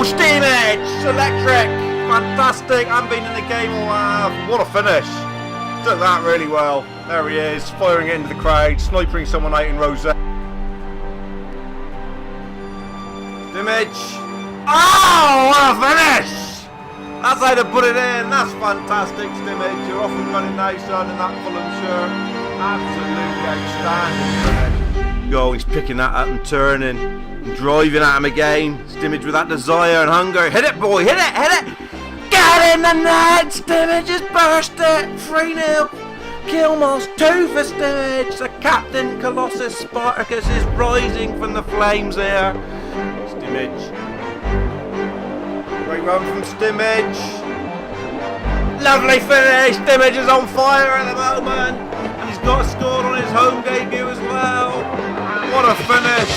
Oh, Steamage! Electric! Fantastic! I haven't been in the game all half. What a finish! Took that really well. There he is, firing it into the crowd, sniping someone out in Rosette. Steamage! Oh, what a finish! That's how to put it in. That's fantastic, Steamage. You're off and running now, son, in that Fulham shirt. Absolutely outstanding finish. Go, he's picking that up and turning, and driving at him again. Steamage with that desire and hunger. Hit it, boy, hit it, hit it! Get in the net! Steamage has burst it! 3-0. Kilmoss 2 for Steamage. The captain, Colossus Spartacus, is rising from the flames here. Steamage. Great run from Steamage. Lovely finish. Steamage is on fire at the moment. And he's got scored on his home debut as well. What a finish.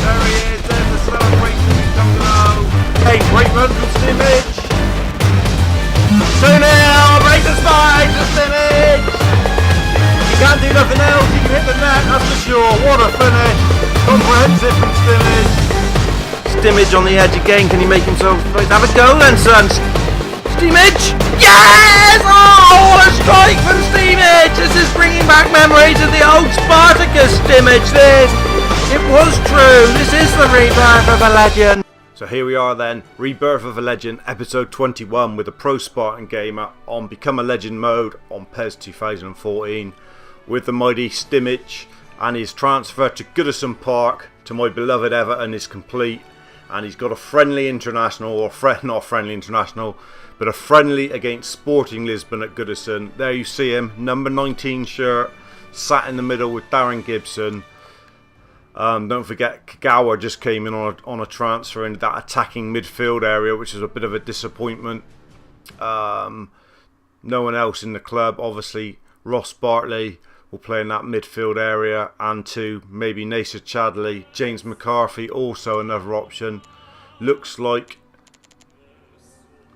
There he is. There's the celebration. He's come to know. Hey, great run from Steamage. 2-0. Break the spike to Steamage. He can't do nothing else. He can hit the net. That's for sure. What a finish. Comprehensive from Steamage. Steamage on the edge again. Can he make himself right? Have a go then, son. Steamage. Yes! Oh, what a strike from Steamage. This is bringing back memories of the old Spartacus Steamage. It was true. This is the rebirth of a legend. So here we are then, Rebirth of a Legend, episode 21 with the ProSpartanGamer on Become a Legend mode on PES 2014 with the mighty Steamage, and his transfer to Goodison Park to my beloved Everton is complete, and he's got a friendly international, or not friendly international, but a friendly against Sporting Lisbon at Goodison. There you see him, number 19 shirt, sat in the middle with Darren Gibson. Don't forget, Kagawa just came in on a transfer into that attacking midfield area, which is a bit of a disappointment. No one else in the club. Obviously, Ross Bartley will play in that midfield area, and to maybe Nasser Chadley. James McCarthy, also another option. Looks like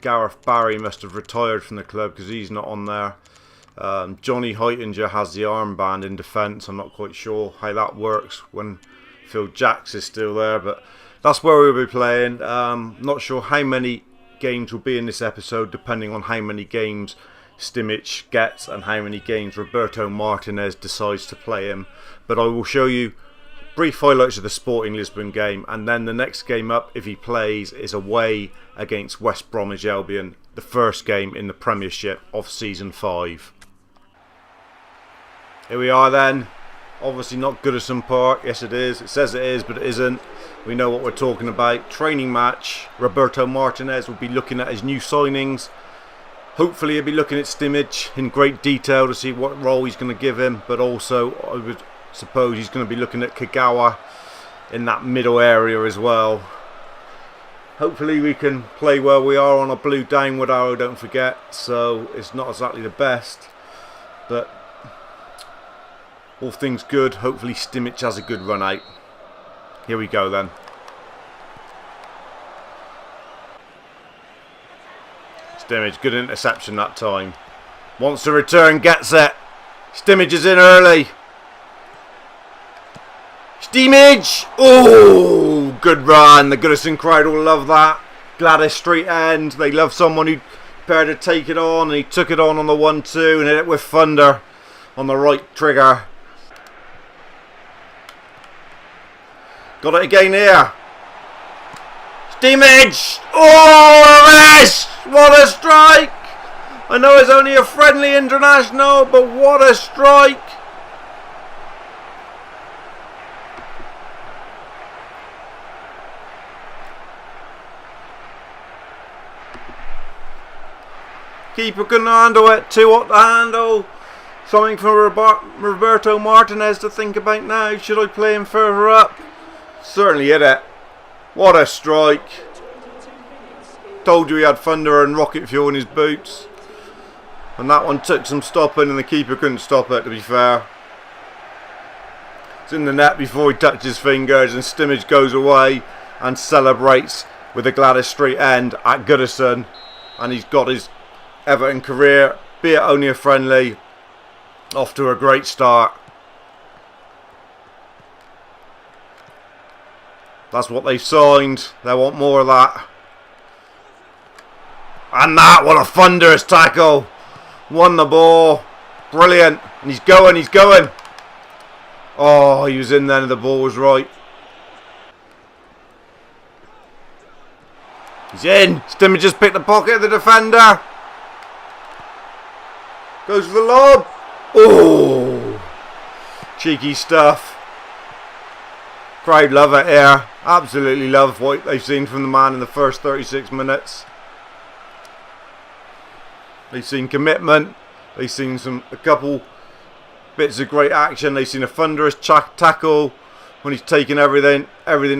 Gareth Barry must have retired from the club because he's not on there. Johnny Heitinger has the armband in defence. I'm not quite sure how that works when Phil Jacks is still there, but that's where we'll be playing. Not sure how many games will be in this episode, depending on how many games Steamage gets and how many games Roberto Martinez decides to play him. But I will show you brief highlights of the Sporting Lisbon game, and then the next game up, if he plays, is away against West Bromwich Albion, the first game in the Premiership of Season 5. Here we are then. Obviously not Goodison Park. Yes it is. It says it is, but it isn't. We know what we're talking about. Training match. Roberto Martinez will be looking at his new signings. Hopefully he'll be looking at Steamage in great detail to see what role he's going to give him. But also I would suppose he's going to be looking at Kagawa in that middle area as well. Hopefully we can play where we are on a blue downward arrow, don't forget. So it's not exactly the best, but all things good. Hopefully Steamage has a good run out. Here we go then. Steamage, good interception that time. Wants to return, gets it. Steamage is in early. Steamage! Oh, good run. The Goodison crowd will love that. Gladys Street End. They love someone who prepared to take it on, and he took it on the 1-2 and hit it with thunder on the right trigger. Got it again here. Steamage! Oh, yes! What a strike! I know it's only a friendly international, but what a strike! Keeper couldn't handle it. Too hot to handle. Something for Roberto Martinez to think about now. Should I play him further up? Certainly hit it. What a strike. Told you he had thunder and rocket fuel in his boots. And that one took some stopping, and the keeper couldn't stop it, to be fair. It's in the net before he touches his fingers, and Steamage goes away and celebrates with the Gladys Street End at Goodison. And he's got his Everton career, be it only a friendly, off to a great start. That's what they've signed. They want more of that. And that, what a thunderous tackle. Won the ball. Brilliant. And he's going, he's going. Oh, he was in then and the ball was right. He's in. Stimmer just picked the pocket of the defender. Goes for the lob. Oh, cheeky stuff. Crowd love it here. Absolutely love what they've seen from the man in the first 36 minutes. They've seen commitment. They've seen a couple bits of great action. They've seen a thunderous tackle when he's taken everything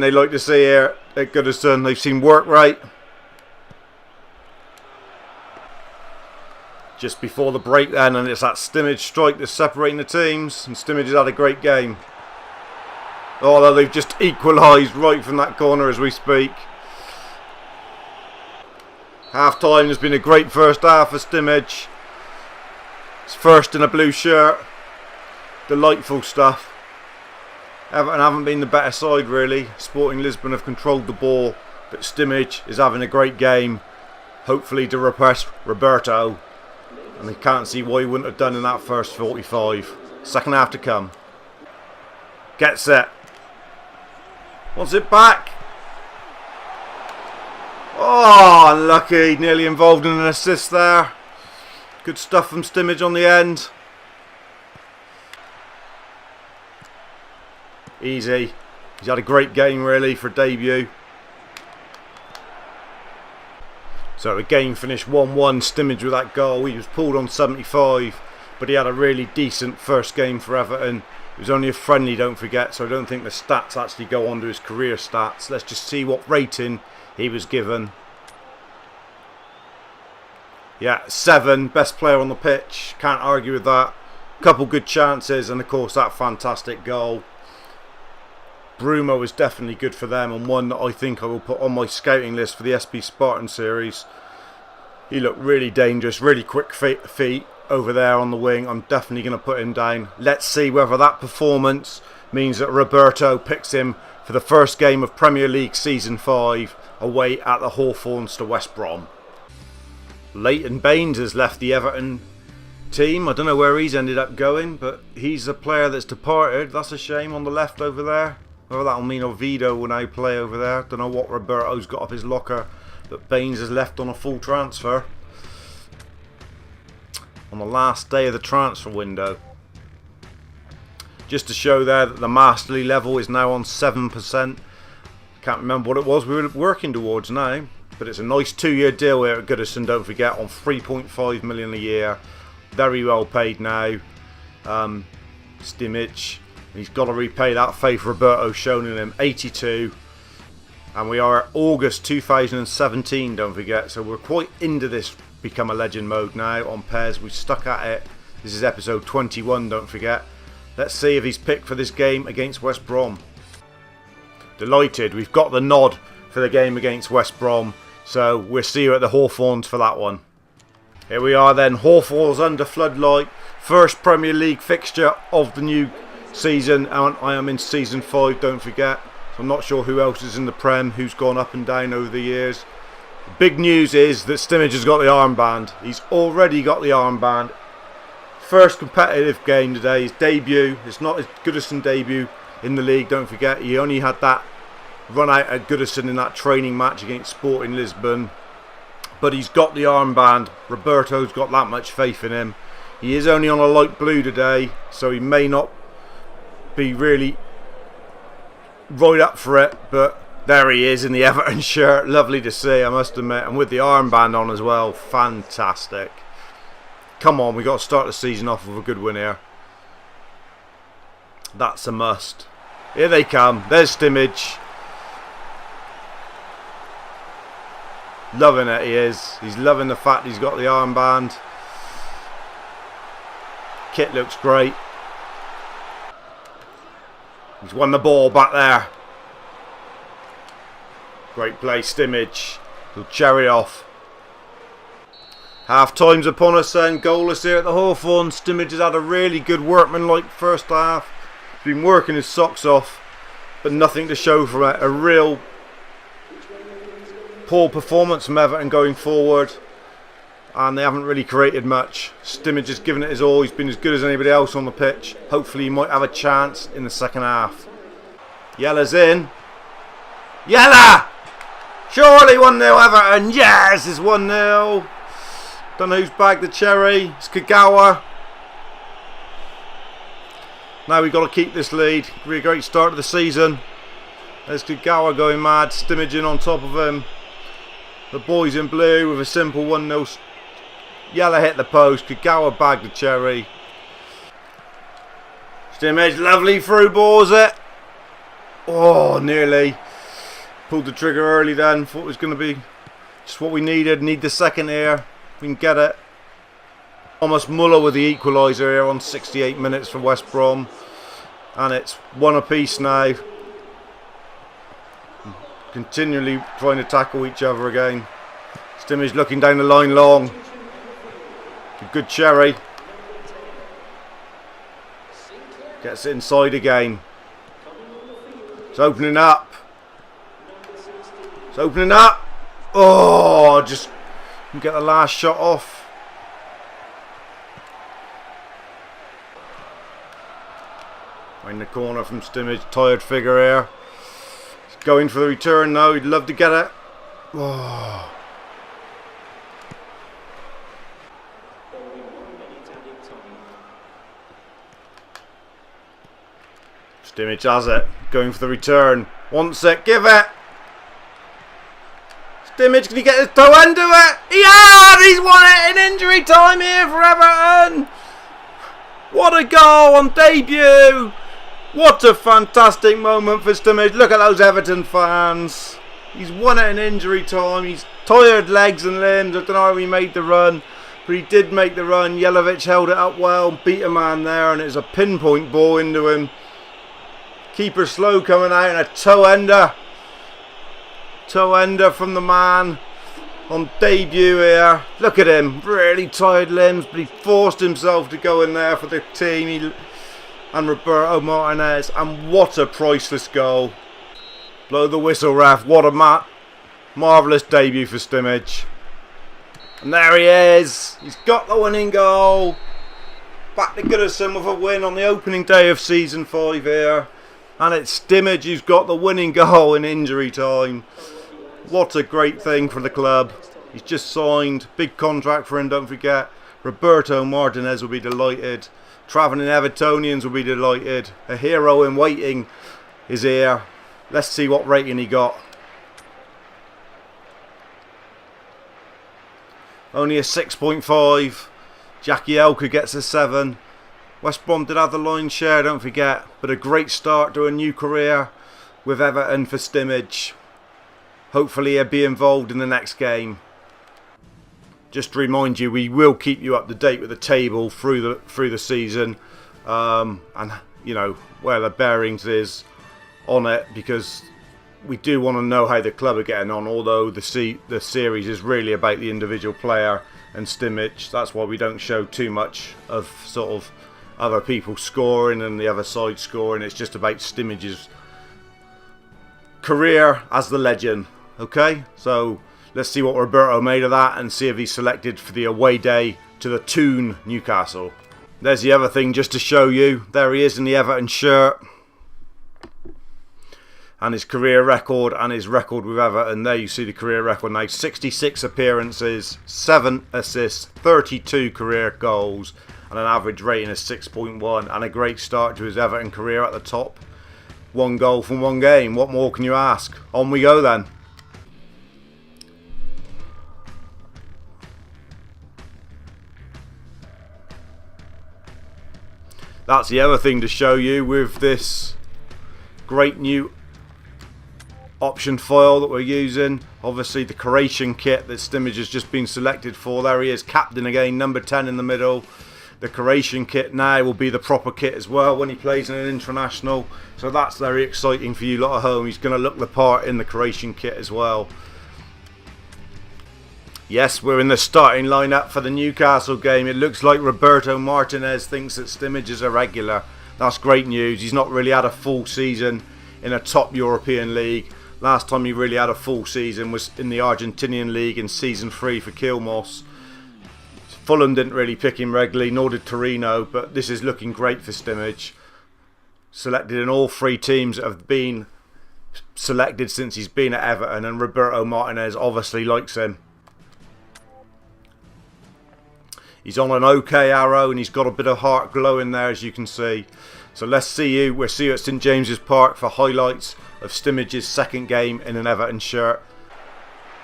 they like to see here at Goodison. They've seen work rate. Just before the break then, and it's that Stimage strike that's separating the teams, and Stimage has had a great game. Although they've just equalised right from that corner as we speak. Half time has been a great first half for Stimage. It's first in a blue shirt. Delightful stuff. Everton haven't been the better side really. Sporting Lisbon have controlled the ball, but Stimage is having a great game. Hopefully to repress Roberto. And they can't see why he wouldn't have done in that first 45. Second half to come. Gets it. Wants it back. Oh, unlucky. Nearly involved in an assist there. Good stuff from Stimage on the end. Easy. He's had a great game really for debut. So the game finished 1-1. Stimage with that goal. He was pulled on 75, but he had a really decent first game for Everton. It was only a friendly, don't forget, so I don't think the stats actually go on to his career stats. Let's just see what rating he was given. Yeah, 7, best player on the pitch. Can't argue with that. Couple good chances, and of course that fantastic goal. Brumo was definitely good for them, and one that I think I will put on my scouting list for the SP Spartan series. He looked really dangerous, really quick feet over there on the wing. I'm definitely going to put him down. Let's see whether that performance means that Roberto picks him for the first game of Premier League Season 5 away at the Hawthorns to West Brom. Leighton Baines has left the Everton team. I don't know where he's ended up going, but he's a player that's departed. That's a shame on the left over there. Whether that'll mean Oviedo will now play over there. Don't know what Roberto's got up his locker, but Baines has left on a full transfer. On the last day of the transfer window. Just to show there that the masterly level is now on 7%. Can't remember what it was we were working towards now. But it's a nice 2-year deal here at Goodison, don't forget, on 3.5 million a year. Very well paid now. Stimage. He's got to repay that faith Roberto's shown in him. 82. And we are at August 2017, don't forget. So we're quite into this Become a Legend mode now on PES. We've stuck at it. This is episode 21, don't forget. Let's see if he's picked for this game against West Brom. Delighted. We've got the nod for the game against West Brom. So we'll see you at the Hawthorns for that one. Here we are then. Hawthorns under floodlight. First Premier League fixture of the new season, and I am in season 5, don't forget. So I'm not sure who else is in the Prem, who's gone up and down over the years. The big news is that Stimage has got the armband. He's already got the armband. First competitive game today, his debut. It's not his Goodison debut in the league, don't forget. He only had that run out at Goodison in that training match against Sporting Lisbon. But he's got the armband. Roberto's got that much faith in him. He is only on a light blue today, so he may not be really right up for it, but there he is in the Everton shirt. Lovely to see, I must admit, and with the armband on as well. Fantastic. Come on, we've got to start the season off with a good win here. That's a must. Here they come. There's Stimage. Loving it, he is. He's loving the fact he's got the armband. Kit looks great. He's won the ball back there. Great play, Stimage. He'll cherry off. Half time's upon us then. Goalless here at the Hawthorns. Stimage has had a really good workmanlike first half. He's been working his socks off, but nothing to show from it. A real poor performance from Everton going forward. and they haven't really created much. Stimage has given it his all. He's been as good as anybody else on the pitch. Hopefully he might have a chance in the second half. Yella's in. Yella! Surely 1-0 Everton. Yes, it's 1-0. Don't know who's bagged the cherry. It's Kagawa. Now we've got to keep this lead. It'll be a great start to the season. There's Kagawa going mad. Stimage in on top of him. The boys in blue with a simple 1-0. Yella hit the post. Kagawa bagged the cherry. Stimage, lovely through balls it. Oh, nearly. Pulled the trigger early then. Thought it was going to be just what we needed. Need the second here. We can get it. Thomas Muller with the equaliser here on 68 minutes for West Brom. And it's one apiece now. Continually trying to tackle each other again. Stimage looking down the line long. A good cherry. Gets it inside again. It's opening up. It's opening up. Oh, just get the last shot off. In the corner from Stimage, tired figure here. He's going for the return now. He'd love to get it. Oh. Stimage has it. Going for the return. Wants it. Give it. Stimage, can he get his toe into it? Yeah, he's won it in injury time here for Everton. What a goal on debut. What a fantastic moment for Stimage. Look at those Everton fans. He's won it in injury time. He's tired legs and limbs. I don't know how he made the run, but he did make the run. Jelovic held it up well, beat a man there, and it's a pinpoint ball into him. Keeper slow coming out and a toe ender. Toe ender from the man on debut here. Look at him, really tired limbs, but he forced himself to go in there for the team. And Roberto Martinez, and what a priceless goal. Blow the whistle, ref. What a marvellous debut for Stimage. And there he is. He's got the winning goal. Back to Goodison with a win on the opening day of Season 5 here. And it's Stimage who's got the winning goal in injury time. What a great thing for the club. He's just signed. Big contract for him, don't forget. Roberto Martinez will be delighted. Travelling Evertonians will be delighted. A hero in waiting is here. Let's see what rating he got. Only a 6.5. Jackie Elka gets a 7. West Brom did have the lion's share, don't forget. But a great start to a new career with Everton for Stimage. Hopefully he'll be involved in the next game. Just to remind you, we will keep you up to date with the table through the season, and you know where the bearings is on it, because we do want to know how the club are getting on. Although the series is really about the individual player and Stimage, that's why we don't show too much of sort of other people scoring and the other side scoring. It's just about Stimage's career as the legend. Okay, so let's see what Roberto made of that and see if he's selected for the away day to the Toon Newcastle. There's the other thing just to show you. There he is in the Everton shirt. And his career record and his record with Everton. There you see the career record now. 66 appearances, 7 assists, 32 career goals, and an average rating of 6.1. And a great start to his Everton career at the top. 1 goal from 1 game. What more can you ask? On we go then. That's the other thing to show you with this great new option file that we're using. Obviously the Croatian kit that Stimage has just been selected for. There he is, captain again, number 10 in the middle. The Croatian kit now will be the proper kit as well when he plays in an international. So that's very exciting for you lot at home. He's going to look the part in the Croatian kit as well. Yes, we're in the starting lineup for the Newcastle game. It looks like Roberto Martinez thinks that Stimage is a regular. That's great news. He's not really had a full season in a top European league. Last time he really had a full season was in the Argentinian league in Season 3 for Kilmos. Fulham didn't really pick him regularly, nor did Torino, but this is looking great for Simic. Selected in all 3 teams that have been selected since he's been at Everton, and Roberto Martinez obviously likes him. He's on an okay arrow and he's got a bit of heart glow in there, as you can see. So we'll see you at St James's Park for highlights of Stimic's second game in an Everton shirt.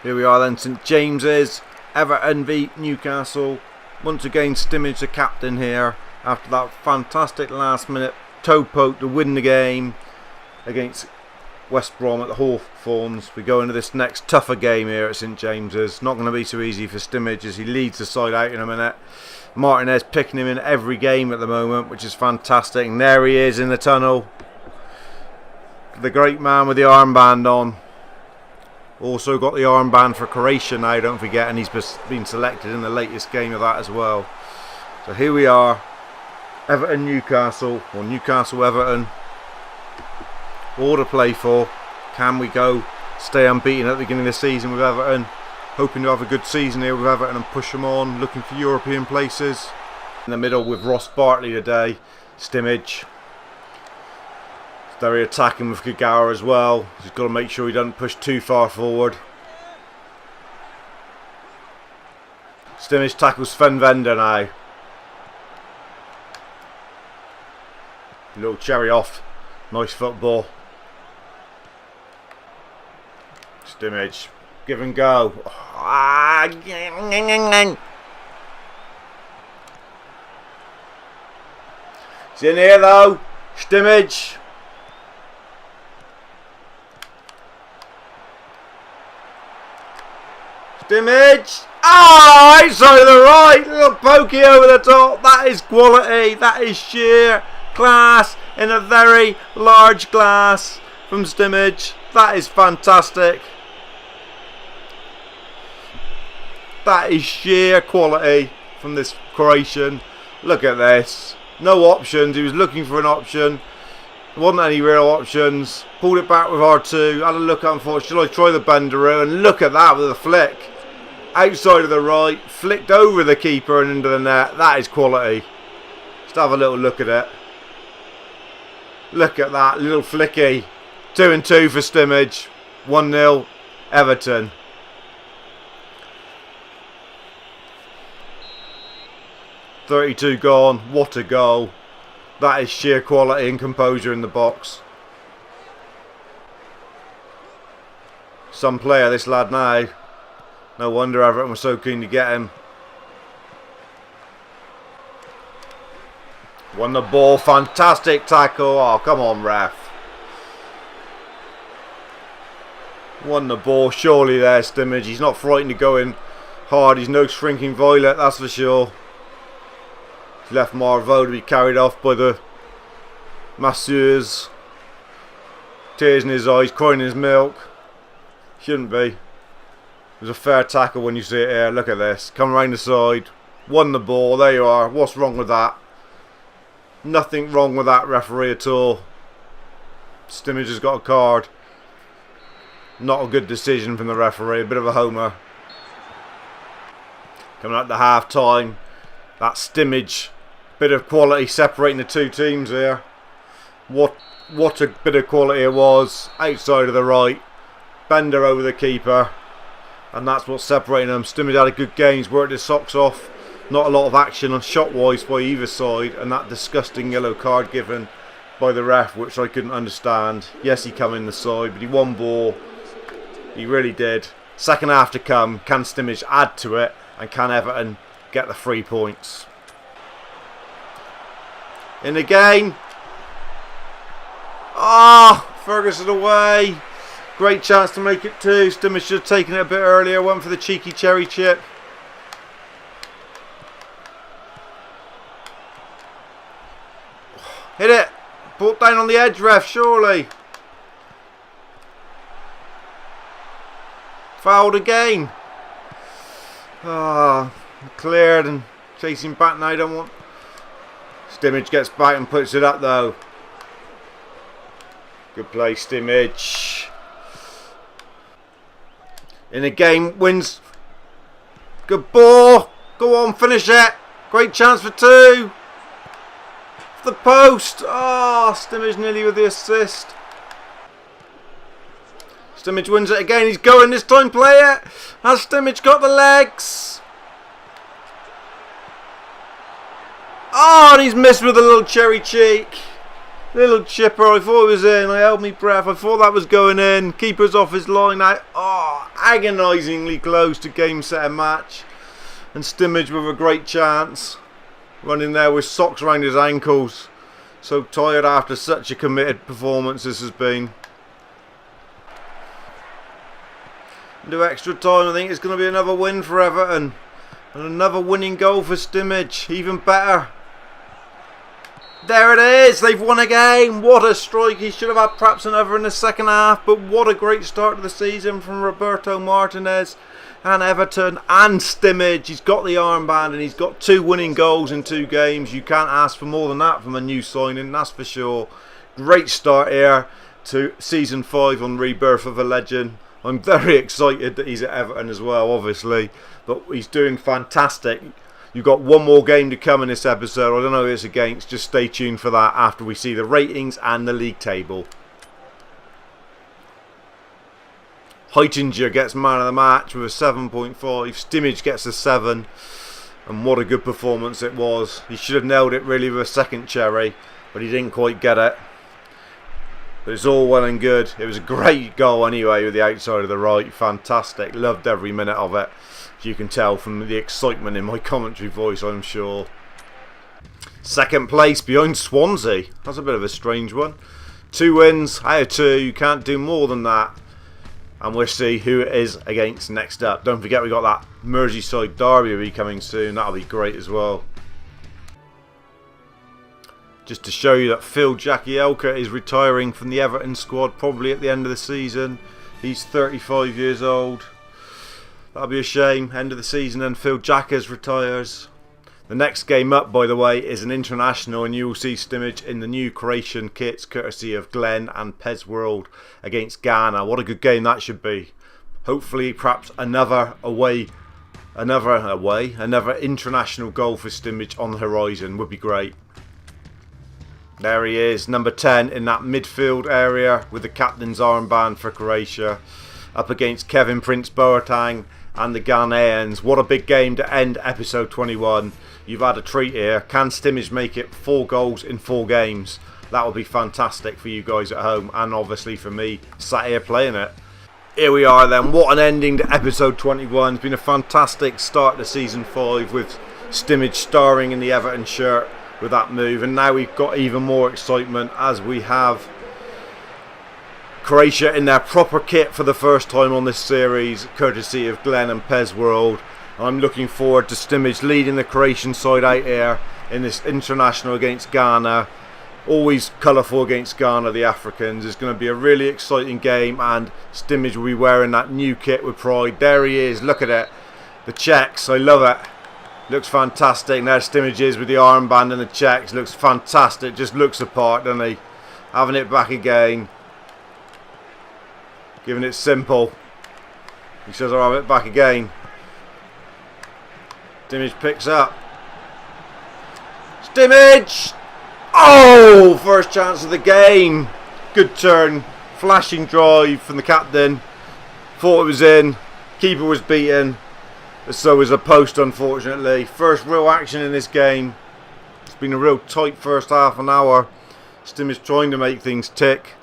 Here we are then, St James's, Everton v Newcastle. Once again Simic the captain here after that fantastic last minute toe poke to win the game against West Brom at the Hawthorns. We go into this next tougher game here at St James's. Not going to be too easy for Simic as he leads the side out in a minute. Martinez picking him in every game at the moment, which is fantastic. And there he is in the tunnel. The great man with the armband on. Also got the armband for Croatia now, don't forget, and he's been selected in the latest game of that as well. So here we are, Everton Newcastle, or Newcastle Everton. All to play for. Can we go stay unbeaten at the beginning of the season with Everton? Hoping to have a good season here with Everton and push them on, looking for European places. In the middle with Ross Bartley today, Simic. Very attacking with Kagawa as well. He's got to make sure he doesn't push too far forward. Simic tackles Sven Vender now. Little cherry off. Nice football. Simic, give and go. He's in here though. Simic. Simic. Oh, outside of the right. Little pokey over the top. That is quality. That is sheer class in a very large glass from Simic. That is fantastic. That is sheer quality from this Croatian. Look at this. No options. He was looking for an option. There wasn't any real options. Pulled it back with R2. Had a look at him, thought, should I try the Benderoo? And look at that with a flick. Outside of the right. Flicked over the keeper and into the net. That is quality. Just have a little look at it. Look at that little flicky. 2-2 for Simic. 1-0 Everton. .32 gone. What a goal. That is sheer quality and composure in the box. Some player, this lad now. No wonder Everton was so keen to get him. Won the ball. Fantastic tackle. Oh, come on, ref. Won the ball. Surely there, Simic. He's not frightened to go in hard. He's no shrinking violet, that's for sure. He's left Marvo to be carried off by the masseurs. Tears in his eyes, crying his milk. Shouldn't be. It was a fair tackle when you see it here. Look at this. Come around the side. Won the ball. There you are. What's wrong with that? Nothing wrong with that, referee, at all. Simic has got a card. Not a good decision from the referee. A bit of a homer. Coming up to half time. That Simic. Bit of quality separating the two teams here. What a bit of quality it was. Outside of the right. Bender over the keeper. And that's what's separating them. Simic had a good game. He's worked his socks off. Not a lot of action on shot-wise by either side. And that disgusting yellow card given by the ref, which I couldn't understand. Yes, he come in the side, but he won ball. He really did. Second half to come. Can Simic add to it? And can Everton get the 3 points? In the game. Ah, Ferguson away. Great chance to make it 2. Simic should have taken it a bit earlier. Went for the cheeky cherry chip. Hit it. Brought down on the edge, ref, surely. Fouled again. Ah, cleared and chasing back now. Don't want. Simic gets back and puts it up though. Good play, Simic. In the game, wins. Good ball. Go on, finish it. Great chance for 2. The post. Oh, Simic nearly with the assist. Simic wins it again. He's going this time. Play it. Has Simic got the legs? Oh, and he's missed with a little cherry cheek. Little chipper. I thought it was in. I held my breath. I thought that was going in. Keeper's off his line. Agonisingly close to game, set, and match. And Simic with a great chance. Running there with socks around his ankles. So tired after such a committed performance this has been. Into extra time, I think it's going to be another win for Everton. And another winning goal for Simic. Even better. There it is. They've won a game. What a strike. He should have had perhaps another in the second half. But what a great start to the season from Roberto, Martinez and Everton and Simic. He's got the armband and he's got 2 winning goals in 2 games. You can't ask for more than that from a new signing, that's for sure. Great start here to season 5 on Rebirth of a Legend. I'm very excited that he's at Everton as well, obviously, but he's doing fantastic. You've got one more game to come in this episode. I don't know who it's against. Just stay tuned for that after we see the ratings and the league table. Heitinger gets man of the match with a 7.5. Simic gets a 7. And what a good performance it was. He should have nailed it really with a second cherry, but he didn't quite get it. But it's all well and good. It was a great goal anyway with the outside of the right. Fantastic. Loved every minute of it. As you can tell from the excitement in my commentary voice, I'm sure. Second place behind Swansea. That's a bit of a strange one. 2 wins out of 2. You can't do more than that. And we'll see who it is against next up. Don't forget we got that Merseyside derby coming soon. That'll be great as well. Just to show you that Phil Jagielka is retiring from the Everton squad probably at the end of the season. He's 35 years old. That'll be a shame. End of the season and Phil Jackers retires. The next game up, by the way, is an international, and you will see Simic in the new Croatian kits courtesy of Glenn and PES World against Ghana. What a good game that should be. Hopefully perhaps another international goal for Simic on the horizon would be great. There he is, number 10 in that midfield area with the captain's armband for Croatia, up against Kevin Prince Boateng and the Ghanaians. What a big game to end episode 21. You've had a treat here. Can Simic make it 4 goals in 4 games? That would be fantastic for you guys at home and obviously for me sat here playing it. Here we are then. What an ending to episode 21. It's been a fantastic start to season 5 with Simic starring in the Everton shirt with that move, and now we've got even more excitement as we have Croatia in their proper kit for the first time on this series, courtesy of Glenn and PES World. I'm looking forward to Simic leading the Croatian side out here in this international against Ghana. Always colourful against Ghana, the Africans. It's going to be a really exciting game, and Simic will be wearing that new kit with pride. There he is, look at it. The checks, I love it. Looks fantastic. There Simic is with the armband and the checks. Looks fantastic. Just looks apart, doesn't he? Having it back again. Giving it simple. He says, I'll have it back again. Simic picks up. Simic! Oh! First chance of the game. Good turn. Flashing drive from the captain. Thought it was in. Keeper was beaten. So was a post, unfortunately. First real action in this game. It's been a real tight first half an hour. Simic trying to make things tick.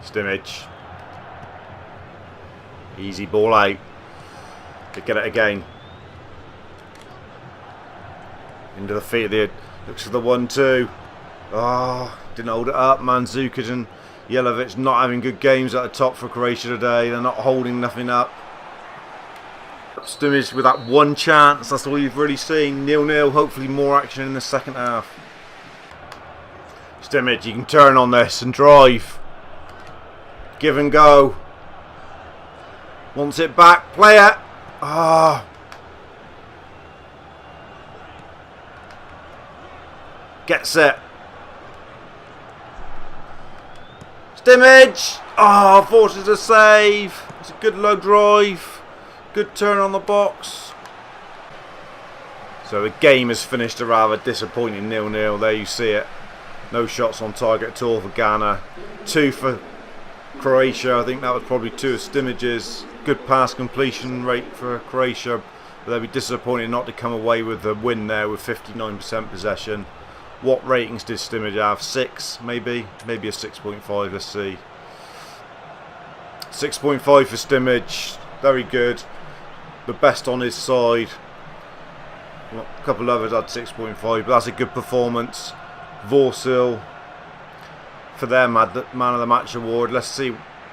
Simic. Easy ball out. To get it again. Into the feet of the... Looks for the 1-2. Oh, didn't hold it up. Mandzukic and Jelavic not having good games at the top for Croatia today. They're not holding nothing up. Simic with that one chance. That's all you've really seen. 0-0. Hopefully more action in the second half. Simic, you can turn on this and drive. Give and go. Wants it back. Play it. Ah. Gets it. Simic! Oh, forces a save. It's a good low drive. Good turn on the box. So the game has finished a rather disappointing 0-0. There you see it. No shots on target at all for Ghana. 2 for Croatia. I think that was probably 2 of Stimmage's. Good pass completion rate for Croatia. But they'll be disappointed not to come away with the win there with 59% possession. What ratings did Stimage have? 6 maybe? Maybe a 6.5. Let's see. 6.5 for Stimage. Very good. The best on his side. A couple others had 6.5, but that's a good performance. Vorsil for them had the Man of the Match award. Let's see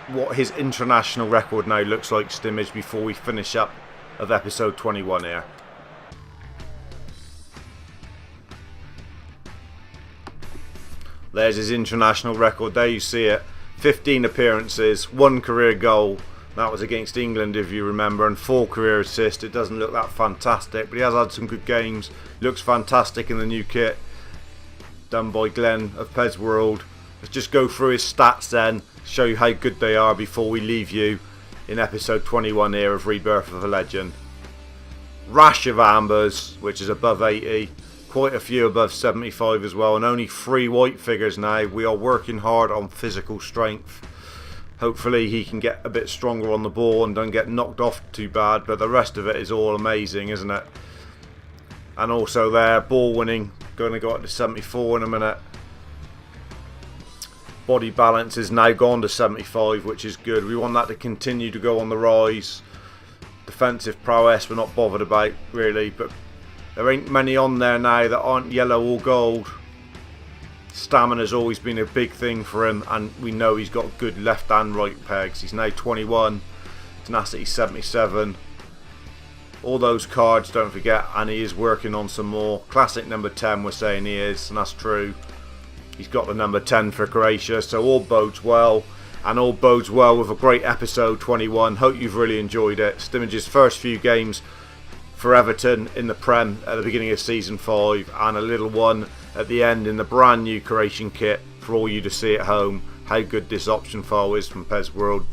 what his international record now looks like, Stimage, before we finish up of episode 21 here. There's his international record. There you see it. 15 appearances, 1 career goal. That was against England, if you remember, and 4 career assists. It doesn't look that fantastic, but he has had some good games. Looks fantastic in the new kit done by Glenn of PES World. Let's just go through his stats then, show you how good they are before we leave you in episode 21 here of Rebirth of a Legend. Rash of ambers, which is above 80. Quite a few above 75 as well, and only 3 white figures now. We are working hard on physical strength. Hopefully he can get a bit stronger on the ball and don't get knocked off too bad, but the rest of it is all amazing, isn't it? And also there, ball winning, going to go up to 74 in a minute. Body balance is now gone to 75, which is good. We want that to continue to go on the rise. Defensive prowess we're not bothered about really, but there ain't many on there now that aren't yellow or gold. Stamina's always been a big thing for him, and we know he's got good left and right pegs. He's now 21, tenacity 77. All those cards, don't forget, and he is working on some more. Classic number 10 we're saying he is, and that's true. He's got the number 10 for Croatia, so all bodes well, and all bodes well with a great episode 21. Hope you've really enjoyed it. Stimmage's first few games for Everton in the Prem at the beginning of Season 5, and a little one at the end in the brand new Croatian kit for all you to see at home how good this option file is from PES World.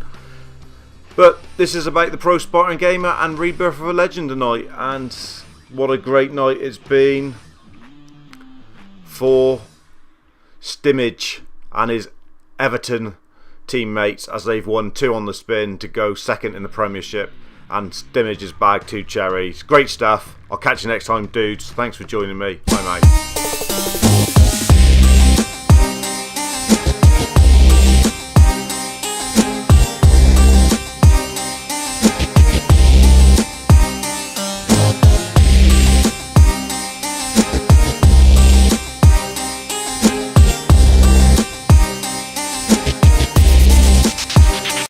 But this is about the Pro Spartan Gamer and Rebirth of a Legend tonight, and what a great night it's been for Stimmage and his Everton teammates as they've won 2 on the spin to go second in the Premiership, and Stimmage has bagged 2 cherries. Great stuff. I'll catch you next time, dudes. Thanks for joining me. Bye, mate.